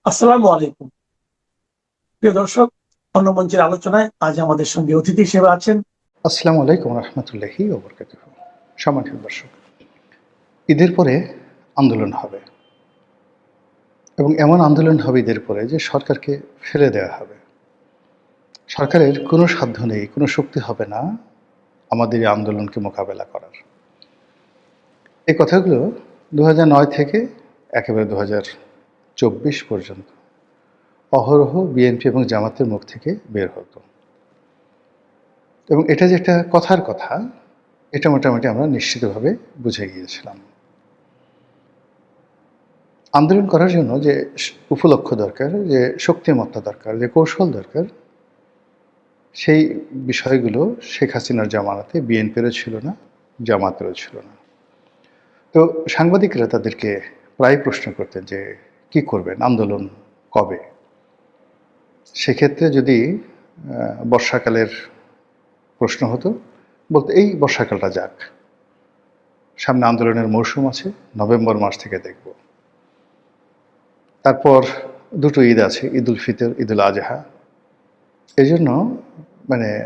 আসসালামু আলাইকুম। প্রিয় দর্শক, অন্য মঞ্চের আলোচনায় আজ আমাদের সঙ্গে অতিথি হিসেবে আছেন। আসসালামু আলাইকুম রহমতুল্লাহি ওবরকাতুহু। সম্মানিত দর্শক, ঈদের পরে আন্দোলন হবে এবং এমন আন্দোলন হবে ঈদের পরে যে সরকারকে ফেলে দেওয়া হবে। সরকারের কোনো সাধ্য নেই, কোনো শক্তি হবে না আমাদের এই আন্দোলনকে মোকাবেলা করার। এই কথাগুলো ২০০৯ থেকে একেবারে ২০২৪ পর্যন্ত অহরহ বিএনপি এবং জামাতের মুখ থেকে বের হতো এবং এটা যে একটা কথার কথা, এটা মোটামুটি আমরা নিশ্চিতভাবে বুঝে গিয়েছিলাম। আন্দোলন করার জন্য যে উপলক্ষ দরকার, যে শক্তিমত্তা দরকার, যে কৌশল দরকার, সেই বিষয়গুলো শেখ হাসিনার জামানাতে বিএনপিরও ছিল না, জামাতেরও ছিল না। তো সাংবাদিকরা তাদেরকে প্রায় প্রশ্ন করতেন যে কি করবেন, আন্দোলন কবে? সেক্ষেত্রে যদি বর্ষাকালের প্রশ্ন হতো, বলতো এই বর্ষাকালটা যাক, সামনে আন্দোলনের মৌসুম আছে, নভেম্বর মাস থেকে দেখব। তারপর দুটো ঈদ আছে, ঈদ উল ফিতর, ঈদ উল আজহা। এই জন্য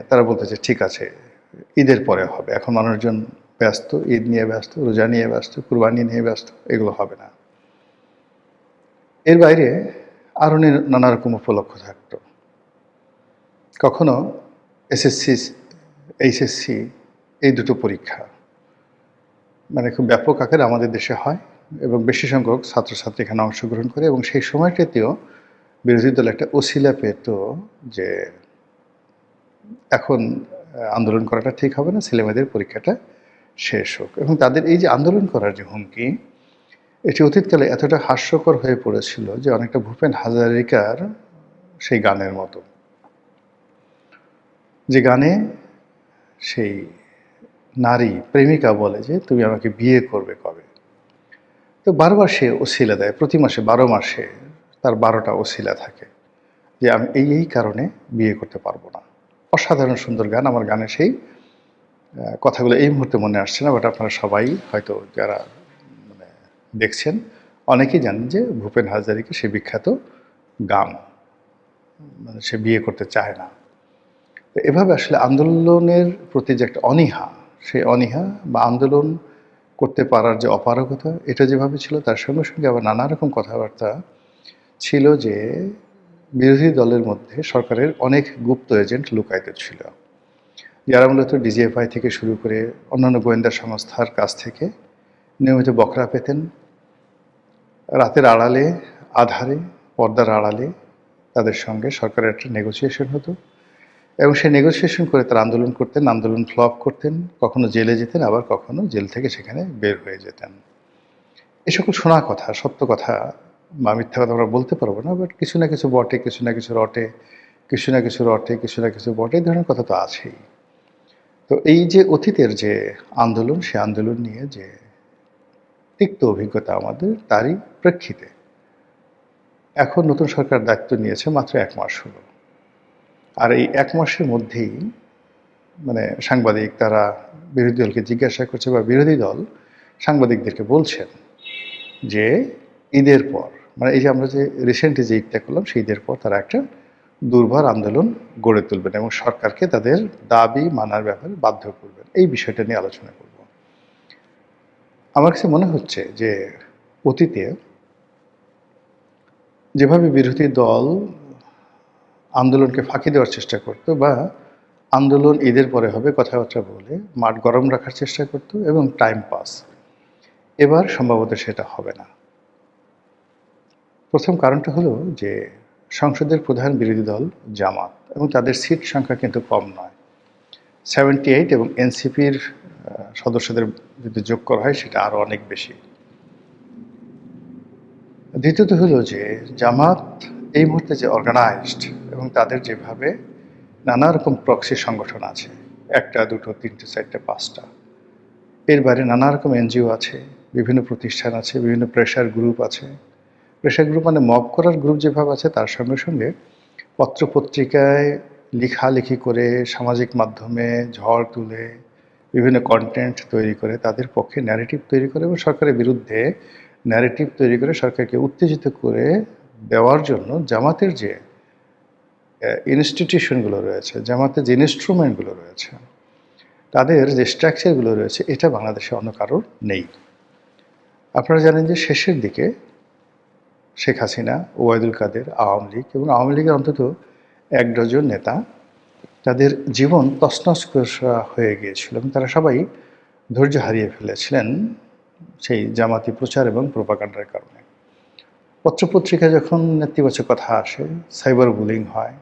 তারা বলতে যে ঠিক আছে, ঈদের পরে হবে, এখন মানুষজন ব্যস্ত, ঈদ নিয়ে ব্যস্ত, রোজা নিয়ে ব্যস্ত, কুরবানি নিয়ে ব্যস্ত, এগুলো হবে না। এর বাইরে আরও নানা রকম উপলক্ষ থাকতো। কখনো এসএসসি, এইচএসসি, এই দুটো পরীক্ষা খুব ব্যাপক আকারে আমাদের দেশে হয় এবং বেশি সংখ্যক ছাত্রছাত্রী এখানে অংশগ্রহণ করে এবং সেই সময়টাতেও বিরোধী দল একটা ওসিলা পেত যে এখন আন্দোলন করাটা ঠিক হবে না, ছেলেমেয়েদের পরীক্ষাটা শেষ হোক। এবং তাদের এই যে আন্দোলন করার যে হুমকি, এটি অতীতকালে এতটা হাস্যকর হয়ে পড়েছিল যে অনেকটা ভূপেন হাজারিকার সেই গানের মতো, যে গানে সেই নারী প্রেমিকা বলে যে তুমি আমাকে বিয়ে করবে কবে। তো বারবার সে ওসিলা দেয়, প্রতি মাসে 12 মাসে তার 12টা ওসিলা থাকে যে আমি এই কারণে বিয়ে করতে পারবো না। অসাধারণ সুন্দর গান। আমার গানে সেই কথাগুলো এই মুহূর্তে মনে আসছে না, বাট আপনারা সবাই হয়তো যারা মানে দেখছেন অনেকেই জানেন যে ভূপেন হাজারিকা সে বিখ্যাত গান, সে বিয়ে করতে চায় না। তো এভাবে আসলে আন্দোলনের প্রতি যে একটা অনীহা, সেই অনীহা বা আন্দোলন করতে পারার যে অপারগতা, এটা যেভাবে ছিল, তার সঙ্গে সঙ্গে আবার নানা রকম কথাবার্তা ছিল যে বিরোধী দলের মধ্যে সরকারের অনেক গুপ্ত এজেন্ট লুকায়িত ছিল, যারা মূলত ডিজিএফআই থেকে শুরু করে অন্যান্য গোয়েন্দা সংস্থার কাছ থেকে নিয়মিত বকরা পেতেন। রাতের আড়ালে, আধারে, পর্দার আড়ালে তাদের সঙ্গে সরকারের একটা নেগোসিয়েশন হতো এবং সেই নেগোসিয়েশন করে তারা আন্দোলন করতেন, আন্দোলন ফ্লপ করতেন, কখনো জেলে যেতেন, আবার কখনো জেল থেকে সেখানে বের হয়ে যেতেন। এ সকল শোনা কথা, সত্য কথা বা মিথ্যা কথা আমরা বলতে পারবো না, বাট কিছু না কিছু বটে, কিছু না কিছু রটে, কিছু না কিছু রটে, কিছু না কিছু বটে, এই ধরনের কথা তো আছেই। তো এই যে অতীতের যে আন্দোলন, সে আন্দোলন নিয়ে যে তিক্ত অভিজ্ঞতা আমাদের, তারই প্রেক্ষিতে এখন নতুন সরকার দায়িত্ব নিয়েছে, মাত্র 1 মাস হলো। আর এই 1 মাসের মধ্যেই সাংবাদিক তারা বিরোধী দলকে জিজ্ঞাসা করছে বা বিরোধী দল সাংবাদিকদেরকে বলছেন যে ঈদের পর, এই যে আমরা যে রিসেন্টলি যে ঈদটা করলাম, সেই ঈদের পর তারা একটা দুর্বার আন্দোলন গড়ে তুলবেন এবং সরকারকে তাদের দাবি মানার ব্যাপারে বাধ্য করবেন। এই বিষয়টা নিয়ে আলোচনা করব। আমার কাছে মনে হচ্ছে যে অতীতে যেভাবে বিরোধী দল আন্দোলনকে ফাঁকি দেওয়ার চেষ্টা করত বা আন্দোলন ঈদের পরে হবে কথাবার্তা বলে মাঠ গরম রাখার চেষ্টা করত এবং টাইম পাস, এবার সম্ভবত সেটা হবে না। প্রথম কারণটা হলো যে সংসদের প্রধান বিরোধী দল জামাত এবং তাদের সিট সংখ্যা কিন্তু কম নয়, 78, এবং এনসিপির সদস্যদের যদি যোগ করা হয় সেটা আরও অনেক বেশি। দ্বিতীয়ত হলো যে জামাত এই মুহূর্তে যে অর্গানাইজড এবং তাদের যেভাবে নানা রকম প্রক্সি সংগঠন আছে, 1টা 2টো 3টে 4টে 5টা, এর বাইরে নানা রকম এনজিও আছে, বিভিন্ন প্রতিষ্ঠান আছে, বিভিন্ন প্রেশার গ্রুপ আছে। প্রেশার গ্রুপ মব করার গ্রুপ যেভাবে আছে, তার সঙ্গে সঙ্গে পত্রপত্রিকায় লেখালেখি করে, সামাজিক মাধ্যমে ঝড় তুলে, বিভিন্ন কন্টেন্ট তৈরি করে তাদের পক্ষে ন্যারেটিভ তৈরি করে এবং সরকারের বিরুদ্ধে ন্যারেটিভ তৈরি করে সরকারকে উত্তেজিত করে দেওয়ার জন্য জামাতের যে ইনস্টিটিউশনগুলো রয়েছে, জামাতের যে ইনস্ট্রুমেন্টগুলো রয়েছে, তাদের যে স্ট্রাকচারগুলো রয়েছে, এটা বাংলাদেশে অন্য কারোর নেই। আপনারা জানেন যে শেষের দিকে শেখ হাসিনা, ওবায়দুল কাদের, আওয়ামী লীগ এবং আওয়ামী লীগের অন্তত 1 ডজন নেতা, তাদের জীবন তছনছ করা হয়ে গিয়েছিল এবং তারা সবাই ধৈর্য হারিয়ে ফেলেছিলেন সেই জামাতি প্রচার এবং প্রোপাগান্ডার কারণে। পত্রপত্রিকায় যখন নেতিবাচক কথা আসে, সাইবার বুলিং হয়,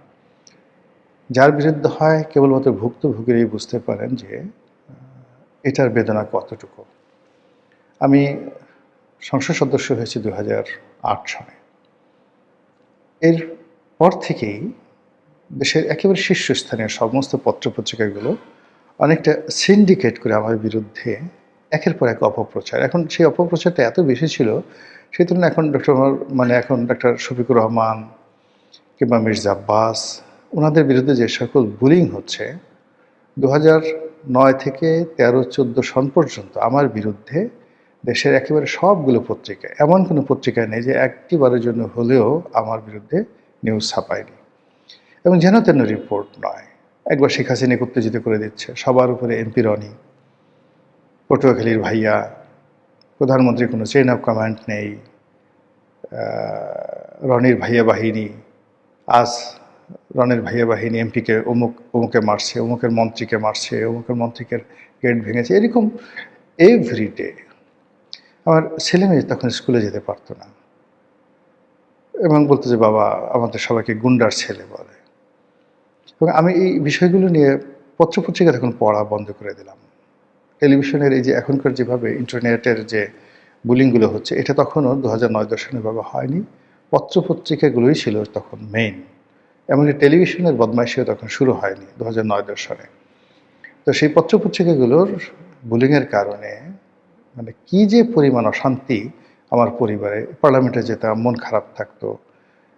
যার বিরুদ্ধে হয় কেবলমাত্র ভুক্তভোগীরাই বুঝতে পারেন যে এটার বেদনা কতটুকু। আমি সংসদ সদস্য হয়েছি 2008 সালে। এর পর থেকেই দেশের একেবারে শীর্ষস্থানীয় সমস্ত পত্রপত্রিকাগুলো অনেকটা সিন্ডিকেট করে আমার বিরুদ্ধে একের পর এক অপপ্রচার। এখন সেই অপপ্রচারটা এত বেশি ছিল, সেই তুলনায় এখন এখন ডক্টর শফিকুর রহমান কিংবা মির্জা আব্বাস, ওনাদের বিরুদ্ধে যে সকল বুলিং হচ্ছে, 2009 থেকে 13-14 সন পর্যন্ত আমার বিরুদ্ধে দেশের একেবারে সবগুলো পত্রিকায়, এমন কোনো পত্রিকায় নেই যে একটিবারের জন্য হলেও আমার বিরুদ্ধে নিউজ ছাপায়নি। এবং যেন তেন রিপোর্ট নয়, একবার শেখ হাসিনাকে উত্তেজিত করে দিচ্ছে, সবার উপরে এমপি রনি, পটুয়াখালীর ভাইয়া, প্রধানমন্ত্রীর কোনো চেইন অফ কমান্ড নেই, রনির ভাইয়া বাহিনী, আজ রনির ভাইয়া বাহিনী এমপিকে অমুকে মারছে, অমুকের মন্ত্রীকে মারছে, অমুকের মন্ত্রীকে গেট ভেঙেছে, এরকম এভরিডে। আমার ছেলেমেয়ে তখন স্কুলে যেতে পারতো না এবং বলতো যে বাবা আমাদের সবাইকে গুন্ডার ছেলে বলে। এবং আমি এই বিষয়গুলো নিয়ে পত্রপত্রিকা তখন পড়া বন্ধ করে দিলাম। টেলিভিশনের এই যে এখনকার যেভাবে ইন্টারনেটের যে বুলিংগুলো হচ্ছে, এটা তখনও 2009-10 সালে এভাবে হয়নি। পত্রপত্রিকাগুলোই ছিল তখন মেইন। এমনকি টেলিভিশনের বদমাইশিও তখন শুরু হয়নি 2009-10 সালে। তো সেই পত্রপত্রিকাগুলোর বুলিংয়ের কারণে মানে কি যে পরিমাণ অশান্তি আমার পরিবারে, পার্লামেন্টে যেতাম মন খারাপ থাকতো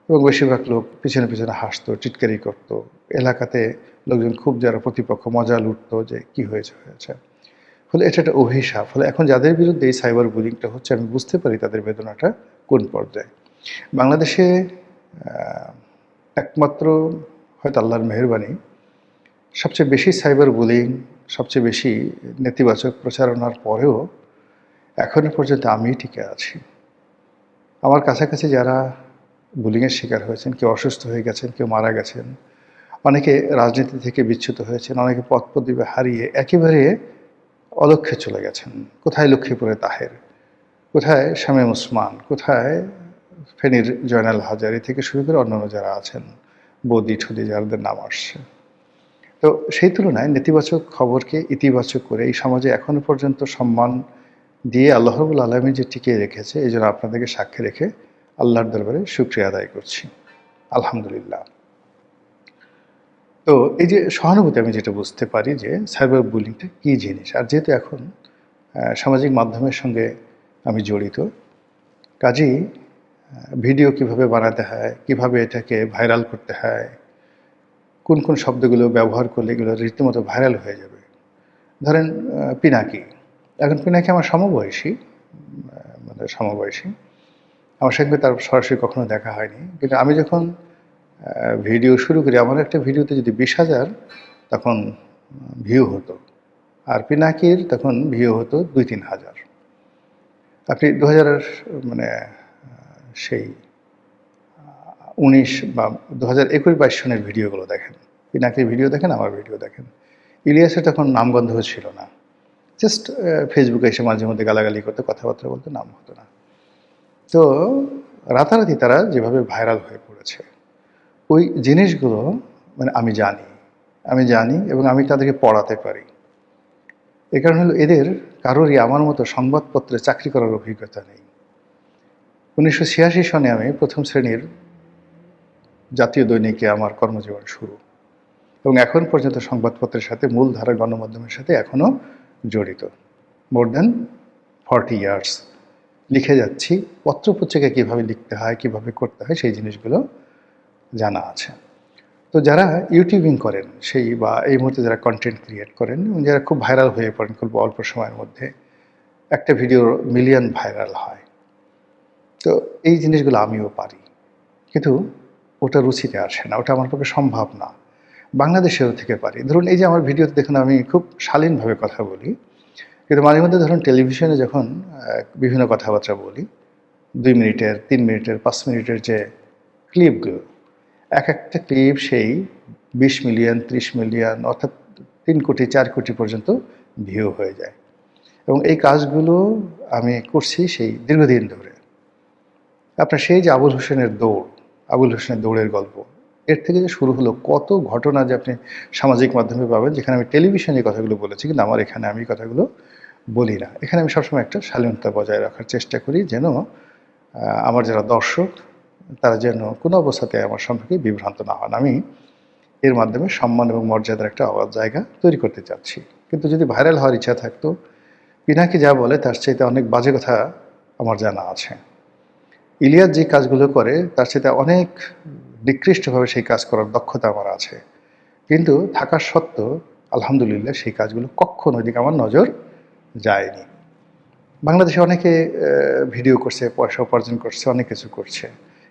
এবং বেশিরভাগ লোক পিছনে পিছনে হাসতো, টিটকারি করতো, এলাকাতে লোকজন খুব যারা প্রতিপক্ষ মজা লুটতো যে কি হয়েছে। ফলে এটা একটা অভিশাপ। ফলে এখন যাদের বিরুদ্ধে এই সাইবার বুলিংটা হচ্ছে, আমি বুঝতে পারি তাদের বেদনাটা কোন পর্যায়ে। বাংলাদেশে একমাত্র হয়তো আল্লাহর মেহেরবানি, সবচেয়ে বেশি সাইবার বুলিং, সবচেয়ে বেশি নেতিবাচক প্রচারণার পরেও এখনো পর্যন্ত আমি টিকে আছি। আমার কাছাকাছি যারা বুলিংয়ের শিকার হয়েছেন, কেউ অসুস্থ হয়ে গেছেন, কেউ মারা গেছেন, অনেকে রাজনীতি থেকে বিচ্যুত হয়েছেন, অনেকে পদ পদবি হারিয়ে একেবারে অলক্ষ্যে চলে গেছেন। কোথায় লক্ষ্মীপুরে তাহের, কোথায় শামীম ওসমান, কোথায় ফেনীর জয়নাল হাজারি থেকে শুরু করে অন্যান্য যারা আছেন, বদি ঠদি যাদের নাম আসছে। তো সেই তুলনায় নেতিবাচক খবরকে ইতিবাচক করে এই সমাজে এখনো পর্যন্ত সম্মান দিয়ে আল্লাহ রাব্বুল আলামিন যে টিকিয়ে রেখেছে, এই জন্য আপনাদেরকে সাক্ষী রেখে আল্লাহর দরবারে শুকরিয়া আদায় করছি, আলহামদুলিল্লাহ। তো এই যে সহানুভূতি, আমি যেটা বুঝতে পারি যে সাইবার বুলিংটা কী জিনিস। আর যেহেতু এখন সামাজিক মাধ্যমের সঙ্গে আমি জড়িত, কাজেই ভিডিও কিভাবে বানাতে হয়, কিভাবে এটাকে ভাইরাল করতে হয়, কোন কোন শব্দগুলো ব্যবহার করলে এগুলো রীতিমতো ভাইরাল হয়ে যাবে। ধরেন পিনাকি, এখন পিনাকি আমার সমবয়সী, সমবয়সী, আমার সঙ্গে তার সরাসরি কখনো দেখা হয়নি, কিন্তু আমি যখন ভিডিও শুরু করি, আমার একটা ভিডিওতে যদি 20,000 তখন ভিউ হতো, আর পিনাকির তখন ভিউ হতো 2-3 হাজার। আপনি 2000 মানে সেই 19 বা 2021-22 সনের ভিডিওগুলো দেখেন, পিনাকির ভিডিও দেখেন, আমার ভিডিও দেখেন। ইলিয়াসের তখন নামগন্ধ ছিল না, জাস্ট ফেসবুকে এসে মাঝে মধ্যে গালাগালি করতে, কথাবার্তা বলতে, নাম হতো না। তো রাতারাতি তারা যেভাবে ভাইরাল হয়ে পড়েছে, ওই জিনিসগুলো মানে আমি জানি এবং আমি তাদেরকে পড়াতে পারি। এ কারণ হলো এদের কারোরই আমার মতো সংবাদপত্রে চাকরি করার অভিজ্ঞতা নেই। 1986 সনে আমি প্রথম শ্রেণীর জাতীয় দৈনিকে আমার কর্মজীবন শুরু, এবং এখন পর্যন্ত সংবাদপত্রের সাথে, মূলধারা গণমাধ্যমের সাথে এখনও জড়িত। মোর দ্যান 40 ইয়ার্স লিখে যাচ্ছি। পত্রপত্রিকা কীভাবে লিখতে হয়, কীভাবে করতে হয়, সেই জিনিসগুলো জানা আছে। তো যারা ইউটিউবিং করেন, সেই বা এই মুহূর্তে যারা কন্টেন্ট ক্রিয়েট করেন এবং যারা খুব ভাইরাল হয়ে পড়েন খুব অল্প সময়ের মধ্যে, একটা ভিডিও মিলিয়ন ভাইরাল হয়, তো এই জিনিসগুলো আমিও পারি। কিন্তু ওটা রুচিতে আসে না, ওটা আমার পক্ষে সম্ভব না। বাংলাদেশেও থেকে পারি। ধরুন এই যে আমার ভিডিওতে দেখুন আমি খুব শালীনভাবে কথা বলি, কিন্তু মাঝে মধ্যে ধরুন টেলিভিশনে যখন বিভিন্ন কথাবার্তা বলি, ২ মিনিটের, ৩ মিনিটের, ৫ মিনিটের যে ক্লিপগুলো, একটা ক্লিপ সেই ২০ মিলিয়ন, ৩০ মিলিয়ন অর্থাৎ ৩ কোটি, ৪ কোটি পর্যন্ত ভিউ হয়ে যায়। এবং এই কাজগুলো আমি করছি সেই দীর্ঘদিন ধরে। আপনার সেই যে আবুল হোসেনের দৌড়, আবুল হোসেনের দৌড়ের গল্প, এর থেকে যে শুরু হলো কত ঘটনা যে আপনি সামাজিক মাধ্যমে পাবেন, যেখানে আমি টেলিভিশনে এই কথাগুলো বলেছি, কিন্তু আমার এখানে আমি কথাগুলো বলি না। এখানে আমি সবসময় একটা শালীনতা বজায় রাখার চেষ্টা করি, যেন আমার যারা দর্শক তারা যেন কোনো অবস্থাতে আমার সম্পর্কে বিভ্রান্ত না হন। আমি এর মাধ্যমে সম্মান এবং মর্যাদার একটা জায়গা তৈরি করতে চাচ্ছি। কিন্তু যদি ভাইরাল হওয়ার ইচ্ছা থাকতো, পিনাকি যা বলে তার চাইতে অনেক বাজে কথা আমার জানা আছে। ইলিয়াস যে কাজগুলো করে তার চাইতে অনেক নিকৃষ্টভাবে সেই কাজ করার দক্ষতা আমার আছে। কিন্তু থাকা সত্ত্বেও আলহামদুলিল্লাহ সেই কাজগুলো কখনো ওইদিকে আমার নজর যায়নি। বাংলাদেশে অনেকে ভিডিও করছে, পয়সা উপার্জন করছে, অনেক কিছু করছে,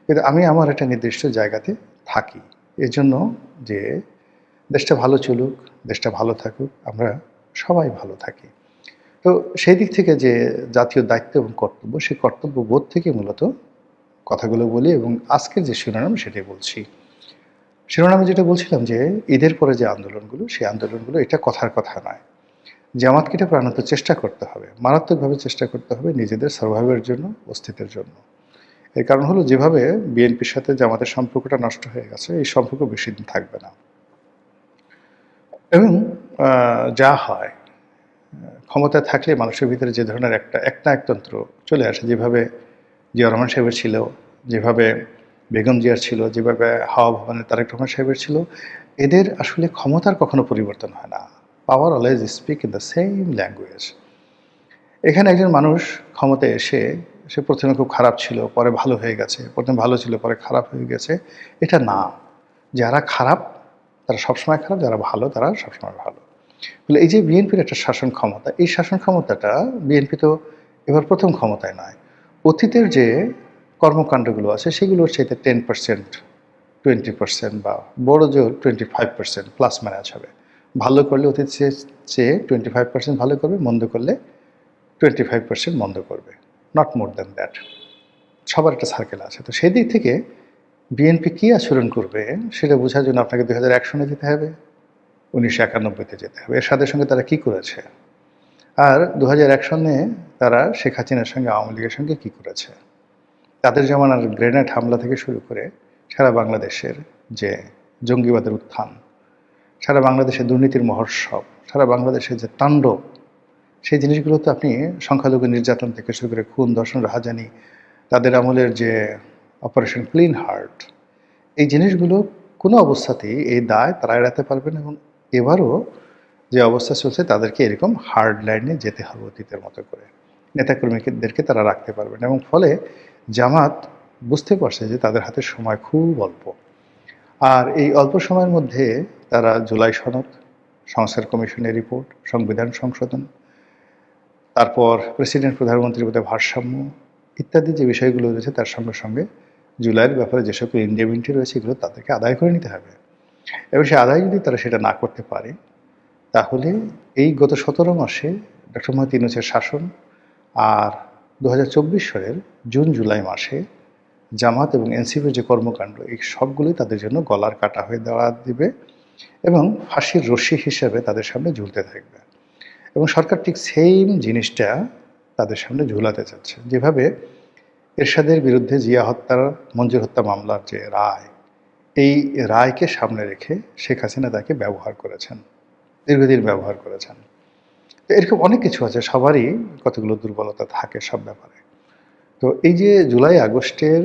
কিন্তু আমি আমার একটা নির্দিষ্ট জায়গাতে থাকি। এর জন্য যে দেশটা ভালো চলুক, দেশটা ভালো থাকুক, আমরা সবাই ভালো থাকি। তো সেই দিক থেকে যে জাতীয় দায়িত্ব এবং কর্তব্য, সেই কর্তব্যবোধ থেকে মূলত কথাগুলো বলি এবং আজকের যে শিরোনাম সেটাই বলছি। শিরোনামে যেটা বলছিলাম যে ঈদের পরে যে আন্দোলনগুলো, সেই আন্দোলনগুলো এটা কথার কথা নয়। জামাতকে এটা প্রাণান্ত চেষ্টা করতে হবে, মারাত্মকভাবে চেষ্টা করতে হবে নিজেদের সার্ভাইভের জন্য, অস্তিত্বের জন্য। এর কারণ হলো যেভাবে বিএনপির সাথে জামাতের সম্পর্কটা নষ্ট হয়ে গেছে, এই সম্পর্ক বেশি দিন থাকবে না। এবং যা হয়, ক্ষমতায় থাকলে মানুষের ভিতরে যে ধরনের একটা একনায়কতন্ত্র চলে আসে, যেভাবে জিয়া রহমান সাহেবের ছিল, যেভাবে বেগম জিয়ার ছিল, যেভাবে হাওয়া ভবনের তারেক রহমান সাহেবের ছিল, এদের আসলে ক্ষমতার কখনো পরিবর্তন হয় না। Power always speak in the same language. এখানে একজন মানুষ ক্ষমতায় এসে সে প্রথমে খুব খারাপ ছিল, পরে ভালো হয়ে গেছে, প্রথমে ভালো ছিল, পরে খারাপ হয়ে গেছে, এটা না। যারা খারাপ তারা সবসময় খারাপ, যারা ভালো তারা সবসময় ভালো। বলে এই যে বিএনপির একটা শাসন ক্ষমতা, এই শাসন ক্ষমতাটা বিএনপি তো এবার প্রথম ক্ষমতায় নয়। অতীতের যে কর্মকাণ্ডগুলো আছে সেগুলোর চাইতে 10%, 20% বা বড় জোর 25% প্লাস ম্যানেজ হবে। ভালো করলে অতীত চেয়ে 25% ভালো করবে, মন্দ করলে 25% মন্দ করবে, নট মোর দ্যান দ্যাট। সবার একটা সার্কেল আছে। তো সেই দিক থেকে বিএনপি কী আচরণ করবে সেটা বোঝার জন্য আপনাকে 2001 সনে যেতে হবে, 1991-তে যেতে হবে। এর সাথে সঙ্গে তারা কী করেছে, আর 2001 সনে তারা শেখ হাসিনার সঙ্গে আওয়ামী লীগের সঙ্গে কী করেছে। তাদের জমানার গ্রেনেড হামলা থেকে শুরু করে সারা বাংলাদেশের যে জঙ্গিবাদের উত্থান, সারা বাংলাদেশের দুর্নীতির মহোৎসব, সারা বাংলাদেশের যে তাণ্ডব, সেই জিনিসগুলো তো আপনি সংখ্যালঘু নির্যাতন থেকে শুরু করে খুন, ধর্ষণ, রাহাজানি, তাদের আমলের যে অপারেশন ক্লিন হার্ট, এই জিনিসগুলো কোনো অবস্থাতেই এই দায় তারা এড়াতে পারবে না। এবং এবারও যে অবস্থা চলছে তাদেরকে এরকম হার্ড লাইনে যেতে হবে অতীতের মতো করে। নেতাকর্মীদেরকে তারা রাখতে পারবে না। এবং ফলে জামাত বুঝতে পারছে যে তাদের হাতে সময় খুব অল্প। আর এই অল্প সময়ের মধ্যে তারা জুলাই সনদ, সংস্কার কমিশনের রিপোর্ট, সংবিধান সংশোধন, তারপর প্রেসিডেন্ট প্রধানমন্ত্রীর মধ্যে ভারসাম্য ইত্যাদি যে বিষয়গুলো রয়েছে, তার সঙ্গে সঙ্গে জুলাইয়ের ব্যাপারে যে সকল ইন্ডিয়াবিলিটি রয়েছে এগুলো তাদেরকে আদায় করে নিতে হবে। এবং সে আদায় যদি তারা সেটা না করতে পারে, তাহলে এই গত 17 মাসে ডক্টর মোহাম্মদ ইউনূসের শাসন আর 2024 সালের জুন জুলাই মাসে জামাত এবং এনসিপির যে কর্মকাণ্ড, এই সবগুলোই তাদের জন্য গলার কাটা হয়ে দেওয়া দিবে এবং ফাঁসির রশ্মি হিসাবে তাদের সামনে ঝুলতে থাকবে। এবং সরকার ঠিক সেম জিনিসটা তাদের সামনে ঝুলাতে চাচ্ছে। যেভাবে এরশাদের বিরুদ্ধে জিয়া হত্যার, মঞ্জুর হত্যা মামলার যে রায়, এই রায়কে সামনে রেখে শেখ হাসিনা তাকে ব্যবহার করেছেন, দীর্ঘদিন ব্যবহার করেছেন। তো এরকম অনেক কিছু আছে, সবারই কতগুলো দুর্বলতা থাকে সব ব্যাপারে। তো এই যে জুলাই আগস্টের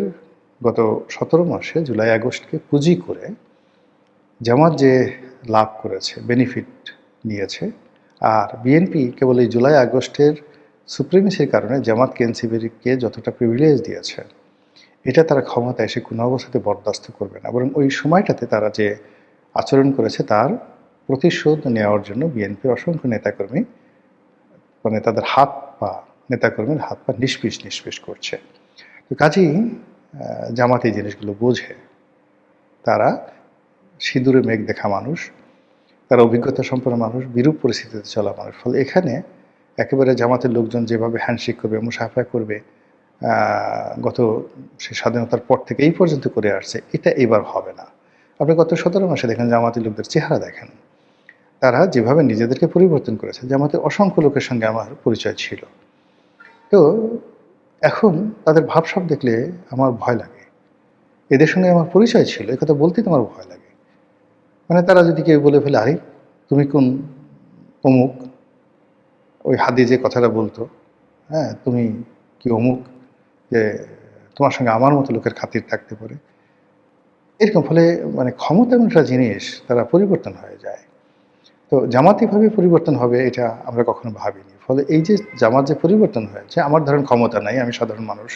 গত 17 মাসে জুলাই আগস্টকে পুঁজি করে জামাত যে লাভ করেছে, বেনিফিট নিয়েছে, আর বিএনপি কেবল এই জুলাই আগস্টের সুপ্রিমেসির কারণে জামাতকে, এনসিপিকে যতটা প্রিভিলেজ দিয়েছে, এটা তারা ক্ষমতা এসে কোনো অবস্থাতে বরদাস্ত করবে না। বরং ওই সময়টাতে তারা যে আচরণ করেছে তার প্রতিশোধ নেওয়ার জন্য বিএনপির অসংখ্য নেতাকর্মী, মানে তাদের হাত পা, নেতাকর্মীর হাত পা নিষ্পিস করছে। তো কাজেই জামাত এই জিনিসগুলো বোঝে। তারা সিঁদুরে মেঘ দেখা মানুষ, তারা অভিজ্ঞতা সম্পন্ন মানুষ, বিরূপ পরিস্থিতিতে চলা মানুষ। ফলে এখানে একেবারে জামাতের লোকজন যেভাবে হ্যান্ডশেক করবে, মুসাফা করবে, গত সে স্বাধীনতার পর থেকে এই পর্যন্ত করে আসছে, এটা এবার হবে না। আপনি গত 17 মাসে দেখেন জামাতি লোকদের চেহারা দেখেন, তারা যেভাবে নিজেদেরকে পরিবর্তন করেছে। জামাতের অসংখ্য লোকের সঙ্গে আমার পরিচয় ছিল। তো এখন তাদের ভাবসাব দেখলে আমার ভয় লাগে। এদের সঙ্গে আমার পরিচয় ছিল, একথা বলতেই তো আমার ভয় লাগে। মানে তারা যদি কেউ বলে ফেলে, আরে তুমি কোন অমুক, ওই হাদি যে কথাটা বলতো, হ্যাঁ তুমি কি অমুক, যে তোমার সঙ্গে আমার মতো লোকের খাতির থাকতে পারে, এরকম। ফলে মানে ক্ষমতা এমন একটা জিনিস, তারা পরিবর্তন হয়ে যায়। তো জামাতিভাবে পরিবর্তন হবে এটা আমরা কখনো ভাবিনি। ফলে এই যে জামাত যে পরিবর্তন হয়েছে, আমার ধরেন ক্ষমতা নাই, আমি সাধারণ মানুষ,